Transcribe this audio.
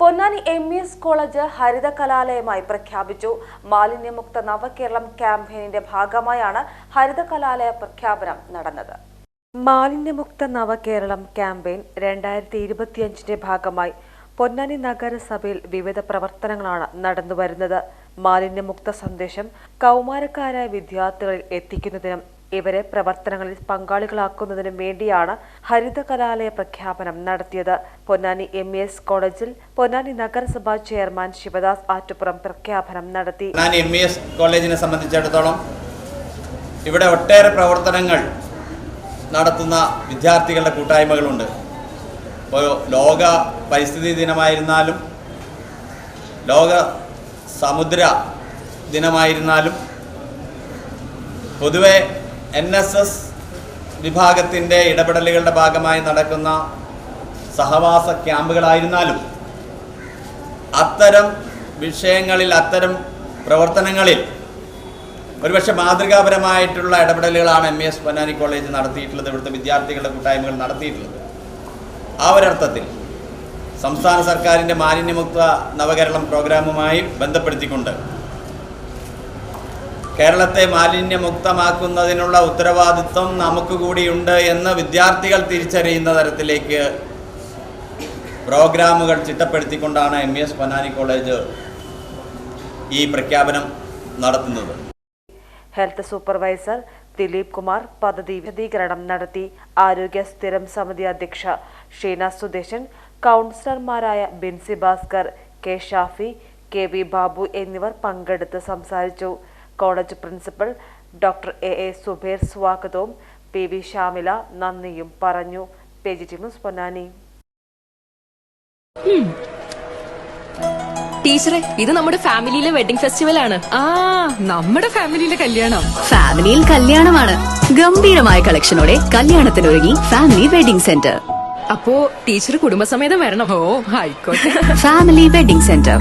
Ponnani MES college ഹരിത കലാലയമായി പ്രഖ്യാപിച്ചു. മാലിന്യമുക്ത നവകേരളം ക്യാമ്പയിനിന്റെ ഭാഗമായാണ് ഹരിത കലാലയ പ്രഖ്യാപനം നടന്നത്. മാലിന്യമുക്ത നവകേരളം ക്യാമ്പയിൻ 2025ന്റെ ഭാഗമായി പൊന്നാനി നഗരസഭയിൽ വിവിധ പ്രവർത്തനങ്ങളാണ് നടന്നുവരുന്നത്. മാലിന്യമുക്ത സന്ദേശം കൗമാരക്കാരായ വിദ്യാർത്ഥികളിൽ എത്തിക്കുന്നതിനും ഇവരെ പ്രവർത്തനങ്ങളിൽ പങ്കാളികളാക്കുന്നതിനും വേണ്ടിയാണ് ഹരിത കലാലയ പ്രഖ്യാപനം നടത്തിയത്. പൊന്നാനി എംഇഎസ് കോളേജിൽ പൊന്നാനി നഗരസഭാ ചെയർമാൻ ശിവദാസ് ആറ്റുപുറം പ്രഖ്യാപനം നടത്തി. പൊന്നാനി എംഇഎസ് കോളേജിനെ സംബന്ധിച്ചിടത്തോളം ഇവിടെ ഒട്ടേറെ പ്രവർത്തനങ്ങൾ നടത്തുന്ന വിദ്യാർത്ഥികളുടെ കൂട്ടായ്മകളുണ്ട്. ഇപ്പോൾ ലോക പരിസ്ഥിതി ദിനമായിരുന്നാലും ലോക സമുദ്ര ദിനമായിരുന്നാലും പൊതുവെ NSS വിഭാഗത്തിൻ്റെ ഇടപെടലുകളുടെ ഭാഗമായി നടക്കുന്ന സഹവാസ ക്യാമ്പുകളായിരുന്നാലും അത്തരം വിഷയങ്ങളിൽ അത്തരം പ്രവർത്തനങ്ങളിൽ ഒരുപക്ഷെ മാതൃകാപരമായിട്ടുള്ള ഇടപെടലുകളാണ് എംഇഎസ് പൊന്നാനി കോളേജ് നടത്തിയിട്ടുള്ളത്, ഇവിടുത്തെ വിദ്യാർത്ഥികളുടെ കൂട്ടായ്മകൾ നടത്തിയിട്ടുള്ളത്. ആ ഒരർത്ഥത്തിൽ സംസ്ഥാന സർക്കാരിൻ്റെ മാലിന്യമുക്ത നവകേരളം പ്രോഗ്രാമുമായി ബന്ധപ്പെടുത്തിക്കൊണ്ട് കേരളത്തെ മാലിന്യമുക്തമാക്കുന്നതിനുള്ള ഉത്തരവാദിത്വം നമുക്ക് കൂടിയുണ്ട് എന്ന് വിദ്യാർത്ഥികൾ തിരിച്ചറിയുന്ന തരത്തിലേക്ക് പ്രോഗ്രാമുകൾ ചിട്ടപ്പെടുത്തിക്കൊണ്ടാണ് എംഇഎസ് പൊന്നാനി കോളേജ് ഈ പ്രഖ്യാപനം നടത്തുന്നത്. ഹെൽത്ത് സൂപ്പർവൈസർ ദിലീപ് കുമാർ പദ്ധതി വിശദീകരണം നടത്തി. ആരോഗ്യ സ്ഥിരം സമിതി അധ്യക്ഷ ഷീന സുദേശൻ, കൗൺസിലർമാരായ ബിൻസി ഭാസ്കർ, കെ ഷാഫി, കെ.വി. ബാബു എന്നിവർ പങ്കെടുത്ത് സംസാരിച്ചു. College principal doctor A Zubair സ്വാഗതവും പി.വി. ഷാമില നന്ദിയും പറഞ്ഞു. PGT news Ponnani. ടീച്ചറെ, ഇത് നമ്മുടെ ഫാമിലിയിലെ വെഡിങ് ഫെസ്റ്റിവൽ ആണ്. നമ്മുടെ ഫാമിലിയിലെ കല്യാണം. ഫാമിലിയിൽ കല്യാണമാണ്. ഗംഭീരമായ കളക്ഷനോടെ കല്യാണത്തിനൊരുങ്ങി ഫാമിലി വെഡിംഗ് സെന്റർ. അപ്പോ ടീച്ചർ കുടുംബസമേതം വരണം. ഓ, ആയിക്കോട്ടെ. Family wedding centre.